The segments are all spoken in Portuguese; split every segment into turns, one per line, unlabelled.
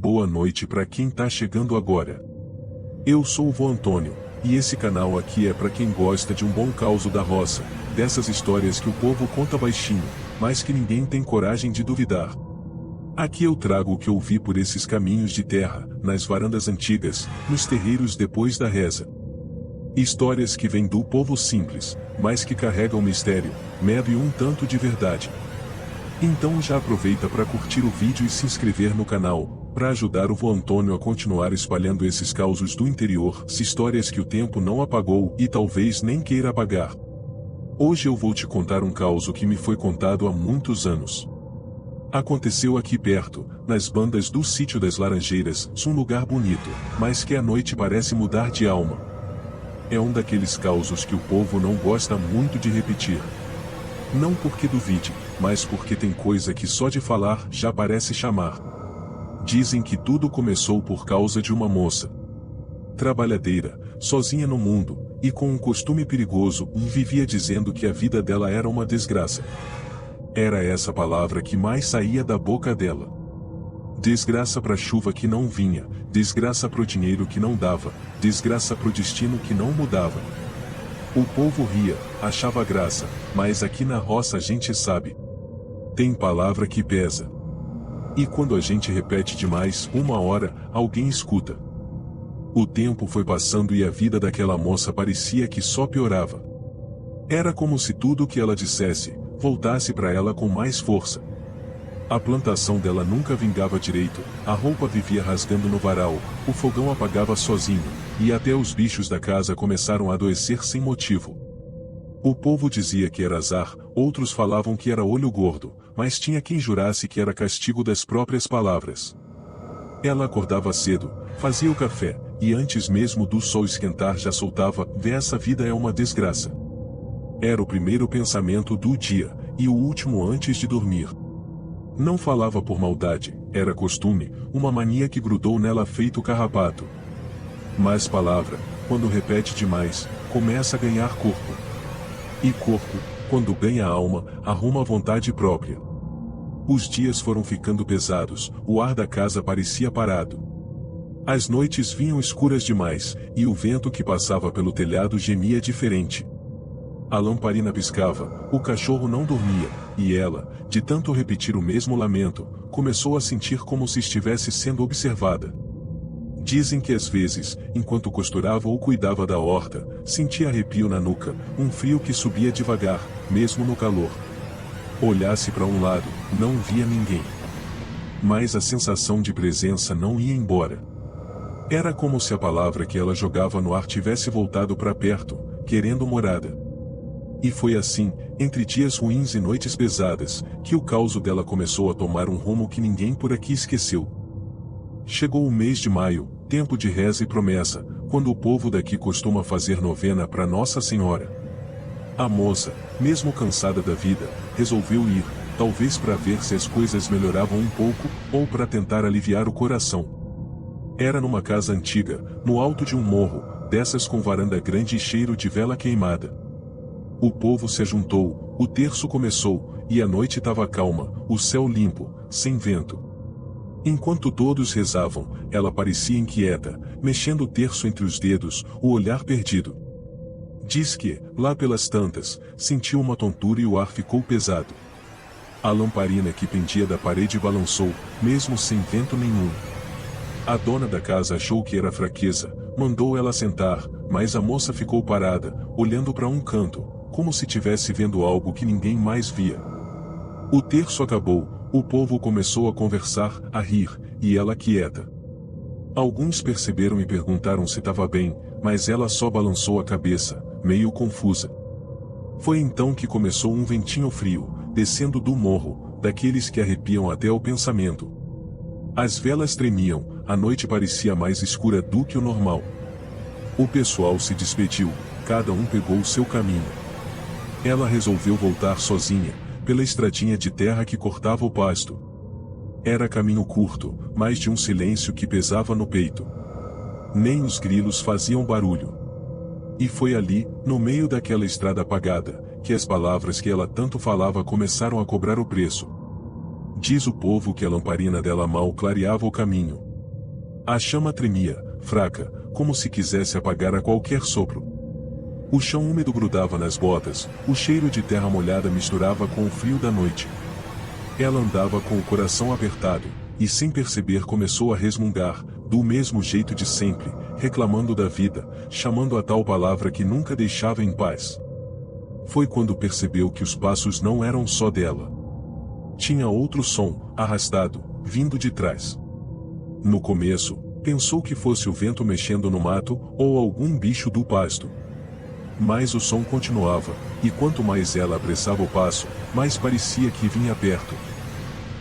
boa noite para quem tá chegando agora. Eu sou o vô Antônio, e esse canal aqui é para quem gosta de um bom causo da roça, dessas histórias que o povo conta baixinho, mas que ninguém tem coragem de duvidar. Aqui eu trago o que eu vi por esses caminhos de terra, nas varandas antigas, nos terreiros depois da reza. Histórias que vêm do povo simples, mas que carregam mistério, medo e um tanto de verdade. Então já aproveita para curtir o vídeo e se inscrever no canal, para ajudar o vô Antônio a continuar espalhando esses causos do interior, histórias que o tempo não apagou e talvez nem queira apagar. Hoje eu vou te contar um causo que me foi contado há muitos anos. Aconteceu aqui perto, nas bandas do Sítio das Laranjeiras, um lugar bonito, mas que à noite parece mudar de alma. É um daqueles causos que o povo não gosta muito de repetir. Não porque duvide, mas porque tem coisa que só de falar já parece chamar. Dizem que tudo começou por causa de uma moça trabalhadeira, sozinha no mundo, e com um costume perigoso, vivia dizendo que a vida dela era uma desgraça. Era essa palavra que mais saía da boca dela. Desgraça pra chuva que não vinha, desgraça pro dinheiro que não dava, desgraça pro destino que não mudava. O povo ria, achava graça, mas aqui na roça a gente sabe. Tem palavra que pesa. E quando a gente repete demais, uma hora, alguém escuta. O tempo foi passando e a vida daquela moça parecia que só piorava. Era como se tudo o que ela dissesse, voltasse para ela com mais força. A plantação dela nunca vingava direito, a roupa vivia rasgando no varal, o fogão apagava sozinho, e até os bichos da casa começaram a adoecer sem motivo. O povo dizia que era azar, outros falavam que era olho gordo, mas tinha quem jurasse que era castigo das próprias palavras. Ela acordava cedo, fazia o café, e antes mesmo do sol esquentar já soltava: "Essa vida é uma desgraça." Era o primeiro pensamento do dia, e o último antes de dormir. Não falava por maldade, era costume, uma mania que grudou nela feito carrapato. Mas palavra, quando repete demais, começa a ganhar corpo. E corpo, quando ganha alma, arruma vontade própria. Os dias foram ficando pesados, o ar da casa parecia parado. As noites vinham escuras demais, e o vento que passava pelo telhado gemia diferente. A lamparina piscava, o cachorro não dormia, e ela, de tanto repetir o mesmo lamento, começou a sentir como se estivesse sendo observada. Dizem que às vezes, enquanto costurava ou cuidava da horta, sentia arrepio na nuca, um frio que subia devagar, mesmo no calor. Olhasse para um lado, não via ninguém. Mas a sensação de presença não ia embora. Era como se a palavra que ela jogava no ar tivesse voltado para perto, querendo morada. E foi assim, entre dias ruins e noites pesadas, que o causo dela começou a tomar um rumo que ninguém por aqui esqueceu. Chegou o mês de maio, tempo de reza e promessa, quando o povo daqui costuma fazer novena para Nossa Senhora. A moça, mesmo cansada da vida, resolveu ir, talvez para ver se as coisas melhoravam um pouco, ou para tentar aliviar o coração. Era numa casa antiga, no alto de um morro, dessas com varanda grande e cheiro de vela queimada. O povo se ajuntou, o terço começou, e a noite estava calma, o céu limpo, sem vento. Enquanto todos rezavam, ela parecia inquieta, mexendo o terço entre os dedos, o olhar perdido. Diz que, lá pelas tantas, sentiu uma tontura e o ar ficou pesado. A lamparina que pendia da parede balançou, mesmo sem vento nenhum. A dona da casa achou que era fraqueza, mandou ela sentar, mas a moça ficou parada, olhando para um canto, como se tivesse vendo algo que ninguém mais via. O terço acabou, o povo começou a conversar, a rir, e ela quieta. Alguns perceberam e perguntaram se estava bem, mas ela só balançou a cabeça, meio confusa. Foi então que começou um ventinho frio, descendo do morro, daqueles que arrepiam até o pensamento. As velas tremiam, a noite parecia mais escura do que o normal. O pessoal se despediu, cada um pegou o seu caminho. Ela resolveu voltar sozinha, pela estradinha de terra que cortava o pasto. Era caminho curto, mas de um silêncio que pesava no peito. Nem os grilos faziam barulho. E foi ali, no meio daquela estrada apagada, que as palavras que ela tanto falava começaram a cobrar o preço. Diz o povo que a lamparina dela mal clareava o caminho. A chama tremia, fraca, como se quisesse apagar a qualquer sopro. O chão úmido grudava nas botas, o cheiro de terra molhada misturava com o frio da noite. Ela andava com o coração apertado, e sem perceber começou a resmungar, do mesmo jeito de sempre, reclamando da vida, chamando a tal palavra que nunca deixava em paz. Foi quando percebeu que os passos não eram só dela. Tinha outro som, arrastado, vindo de trás. No começo, pensou que fosse o vento mexendo no mato, ou algum bicho do pasto. Mas o som continuava, e quanto mais ela apressava o passo, mais parecia que vinha perto.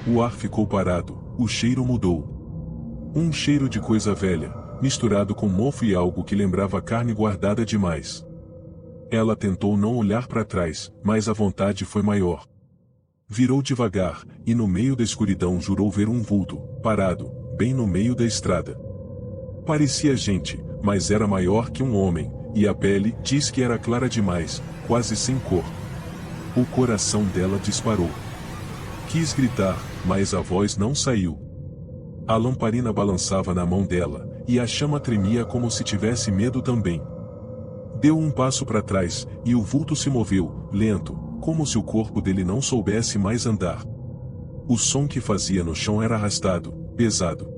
O ar ficou parado, o cheiro mudou. Um cheiro de coisa velha, misturado com mofo e algo que lembrava carne guardada demais. Ela tentou não olhar para trás, mas a vontade foi maior. Virou devagar, e no meio da escuridão jurou ver um vulto, parado, bem no meio da estrada. Parecia gente, mas era maior que um homem, e a pele diz que era clara demais, quase sem cor. O coração dela disparou. Quis gritar, mas a voz não saiu. A lamparina balançava na mão dela, e a chama tremia como se tivesse medo também. Deu um passo para trás, e o vulto se moveu, lento, como se o corpo dele não soubesse mais andar. O som que fazia no chão era arrastado, pesado.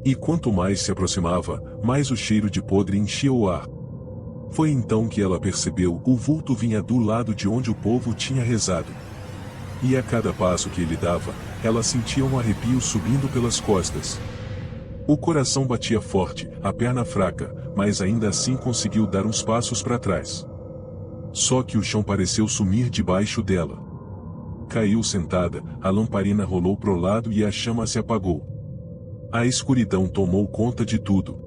E quanto mais se aproximava, mais o cheiro de podre enchia o ar. Foi então que ela percebeu, o vulto vinha do lado de onde o povo tinha rezado. E a cada passo que ele dava, ela sentia um arrepio subindo pelas costas. O coração batia forte, a perna fraca, mas ainda assim conseguiu dar uns passos para trás. Só que o chão pareceu sumir debaixo dela. Caiu sentada, a lamparina rolou pro lado e a chama se apagou. A escuridão tomou conta de tudo.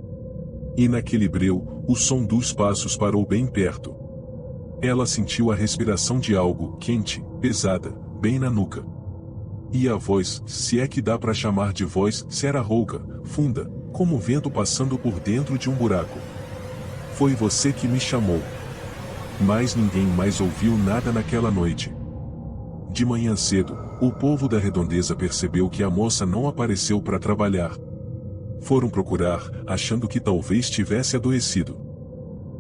E naquele breu, o som dos passos parou bem perto. Ela sentiu a respiração de algo quente, pesada, bem na nuca. E a voz, se é que dá para chamar de voz, se era rouca, funda, como o vento passando por dentro de um buraco. Foi você que me chamou. Mas ninguém mais ouviu nada naquela noite. De manhã cedo, o povo da redondeza percebeu que a moça não apareceu para trabalhar. Foram procurar, achando que talvez tivesse adoecido.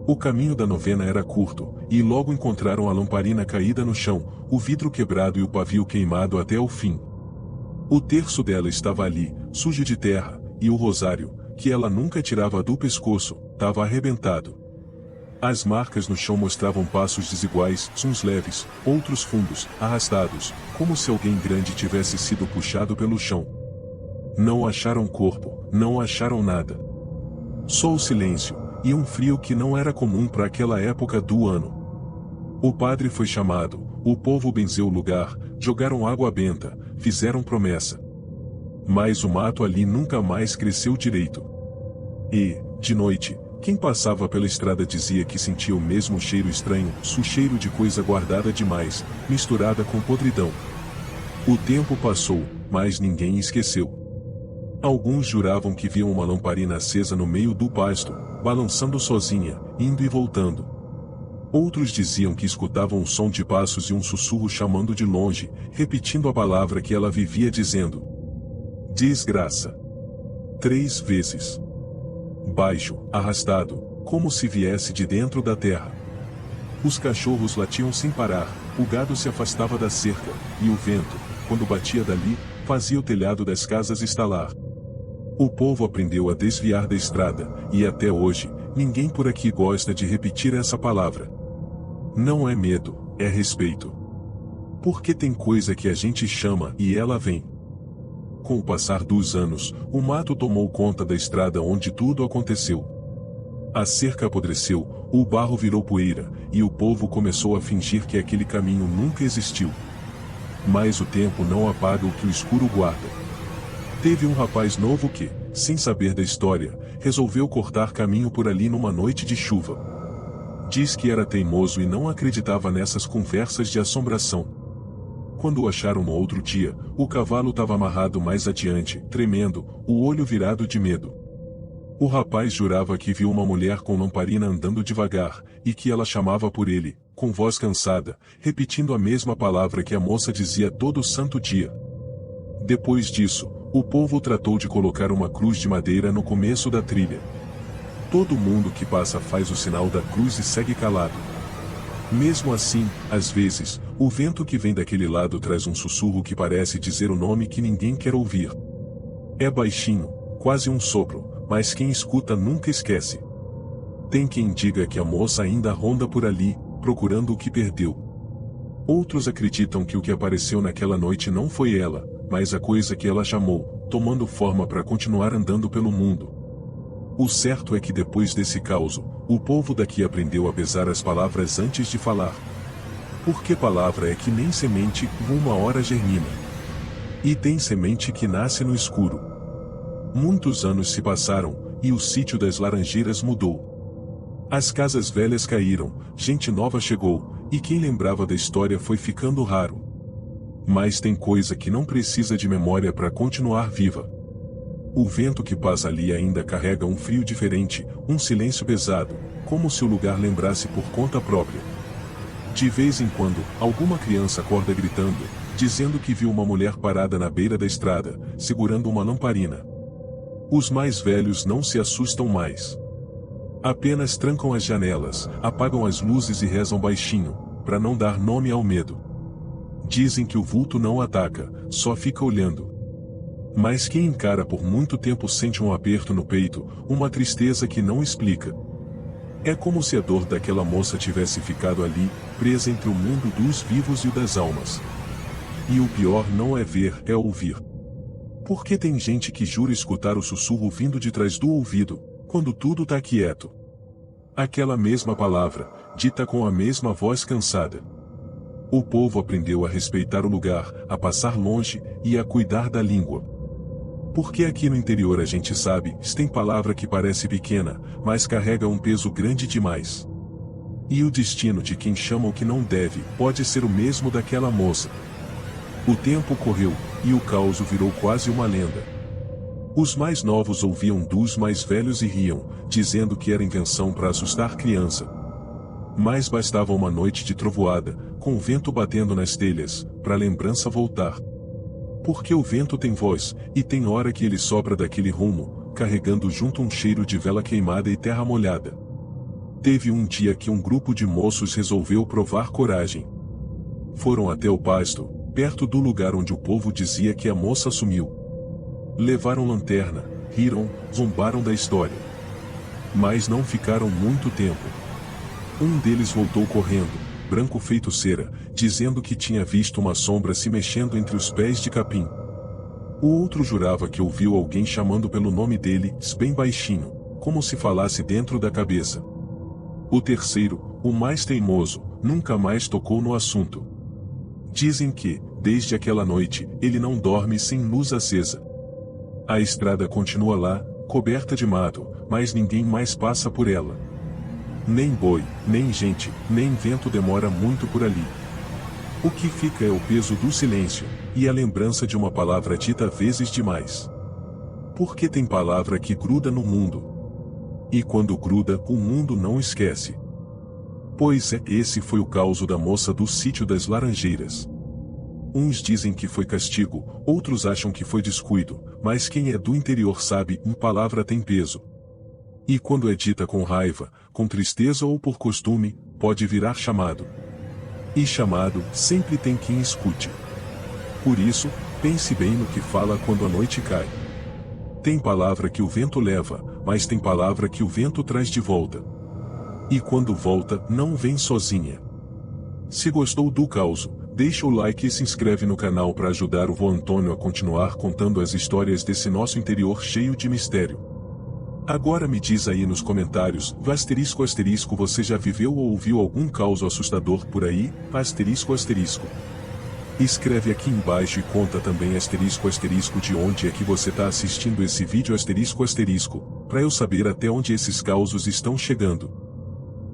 O caminho da novena era curto, e logo encontraram a lamparina caída no chão, o vidro quebrado e o pavio queimado até o fim. O terço dela estava ali, sujo de terra, e o rosário, que ela nunca tirava do pescoço, estava arrebentado. As marcas no chão mostravam passos desiguais, uns leves, outros fundos, arrastados, como se alguém grande tivesse sido puxado pelo chão. Não acharam corpo, não acharam nada. Só o silêncio, e um frio que não era comum para aquela época do ano. O padre foi chamado, o povo benzeu o lugar, jogaram água benta, fizeram promessa. Mas o mato ali nunca mais cresceu direito. E, de noite, quem passava pela estrada dizia que sentia o mesmo cheiro estranho, o cheiro de coisa guardada demais, misturada com podridão. O tempo passou, mas ninguém esqueceu. Alguns juravam que viam uma lamparina acesa no meio do pasto, balançando sozinha, indo e voltando. Outros diziam que escutavam um som de passos e um sussurro chamando de longe, repetindo a palavra que ela vivia dizendo. Desgraça. 3 vezes. Baixo, arrastado, como se viesse de dentro da terra. Os cachorros latiam sem parar, o gado se afastava da cerca, e o vento, quando batia dali, fazia o telhado das casas estalar. O povo aprendeu a desviar da estrada, e até hoje, ninguém por aqui gosta de repetir essa palavra. Não é medo, é respeito. Porque tem coisa que a gente chama e ela vem. Com o passar dos anos, o mato tomou conta da estrada onde tudo aconteceu. A cerca apodreceu, o barro virou poeira, e o povo começou a fingir que aquele caminho nunca existiu. Mas o tempo não apaga o que o escuro guarda. Teve um rapaz novo que, sem saber da história, resolveu cortar caminho por ali numa noite de chuva. Diz que era teimoso e não acreditava nessas conversas de assombração. Quando o acharam no outro dia, o cavalo estava amarrado mais adiante, tremendo, o olho virado de medo. O rapaz jurava que viu uma mulher com lamparina andando devagar, e que ela chamava por ele, com voz cansada, repetindo a mesma palavra que a moça dizia todo santo dia. Depois disso, O povo tratou de colocar uma cruz de madeira no começo da trilha. Todo mundo que passa faz o sinal da cruz e segue calado. Mesmo assim, às vezes, o vento que vem daquele lado traz um sussurro que parece dizer o nome que ninguém quer ouvir. É baixinho, quase um sopro, mas quem escuta nunca esquece. Tem quem diga que a moça ainda ronda por ali, procurando o que perdeu. Outros acreditam que o que apareceu naquela noite não foi ela, mas a coisa que ela chamou, tomando forma para continuar andando pelo mundo. O certo é que depois desse caos, o povo daqui aprendeu a pesar as palavras antes de falar. Porque palavra é que nem semente, uma hora germina. E tem semente que nasce no escuro. Muitos anos se passaram, e o sítio das Laranjeiras mudou. As casas velhas caíram, gente nova chegou, e quem lembrava da história foi ficando raro. Mas tem coisa que não precisa de memória para continuar viva. O vento que passa ali ainda carrega um frio diferente, um silêncio pesado, como se o lugar lembrasse por conta própria. De vez em quando, alguma criança acorda gritando, dizendo que viu uma mulher parada na beira da estrada, segurando uma lamparina. Os mais velhos não se assustam mais. Apenas trancam as janelas, apagam as luzes e rezam baixinho, para não dar nome ao medo. Dizem que o vulto não ataca, só fica olhando. Mas quem encara por muito tempo sente um aperto no peito, uma tristeza que não explica. É como se a dor daquela moça tivesse ficado ali, presa entre o mundo dos vivos e o das almas. E o pior não é ver, é ouvir. Porque tem gente que jura escutar o sussurro vindo de trás do ouvido, quando tudo tá quieto. Aquela mesma palavra, dita com a mesma voz cansada. O povo aprendeu a respeitar o lugar, a passar longe, e a cuidar da língua. Porque aqui no interior a gente sabe, tem palavra que parece pequena, mas carrega um peso grande demais. E o destino de quem chama o que não deve, pode ser o mesmo daquela moça. O tempo correu, e o caos virou quase uma lenda. Os mais novos ouviam dos mais velhos e riam, dizendo que era invenção para assustar criança. Mas bastava uma noite de trovoada, com o vento batendo nas telhas, para a lembrança voltar. Porque o vento tem voz, e tem hora que ele sopra daquele rumo, carregando junto um cheiro de vela queimada e terra molhada. Teve um dia que um grupo de moços resolveu provar coragem. Foram até o pasto, perto do lugar onde o povo dizia que a moça sumiu. Levaram lanterna, riram, zombaram da história. Mas não ficaram muito tempo. Um deles voltou correndo, branco feito cera, dizendo que tinha visto uma sombra se mexendo entre os pés de capim. O outro jurava que ouviu alguém chamando pelo nome dele, bem baixinho, como se falasse dentro da cabeça. O terceiro, o mais teimoso, nunca mais tocou no assunto. Dizem que, desde aquela noite, ele não dorme sem luz acesa. A estrada continua lá, coberta de mato, mas ninguém mais passa por ela. Nem boi, nem gente, nem vento demora muito por ali. O que fica é o peso do silêncio, e a lembrança de uma palavra dita vezes demais. Porque tem palavra que gruda no mundo. E quando gruda, o mundo não esquece. Pois esse foi o caso da moça do sítio das Laranjeiras. Uns dizem que foi castigo, outros acham que foi descuido, mas quem é do interior sabe, uma palavra tem peso. E quando é dita com raiva, com tristeza ou por costume, pode virar chamado. E chamado, sempre tem quem escute. Por isso, pense bem no que fala quando a noite cai. Tem palavra que o vento leva, mas tem palavra que o vento traz de volta. E quando volta, não vem sozinha. Se gostou do caos, deixa o like e se inscreve no canal para ajudar o vô Antônio a continuar contando as histórias desse nosso interior cheio de mistério. Agora me diz aí nos comentários, ***, você já viveu ou ouviu algum caos assustador por aí? ***. Escreve aqui embaixo e conta também *** de onde é que você está assistindo esse vídeo ***, para eu saber até onde esses causos estão chegando.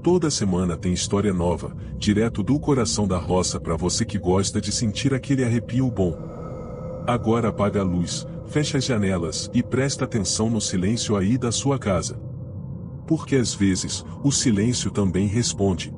Toda semana tem história nova, direto do coração da roça para você que gosta de sentir aquele arrepio bom. Agora apaga a luz, fecha as janelas e presta atenção no silêncio aí da sua casa. Porque às vezes, o silêncio também responde.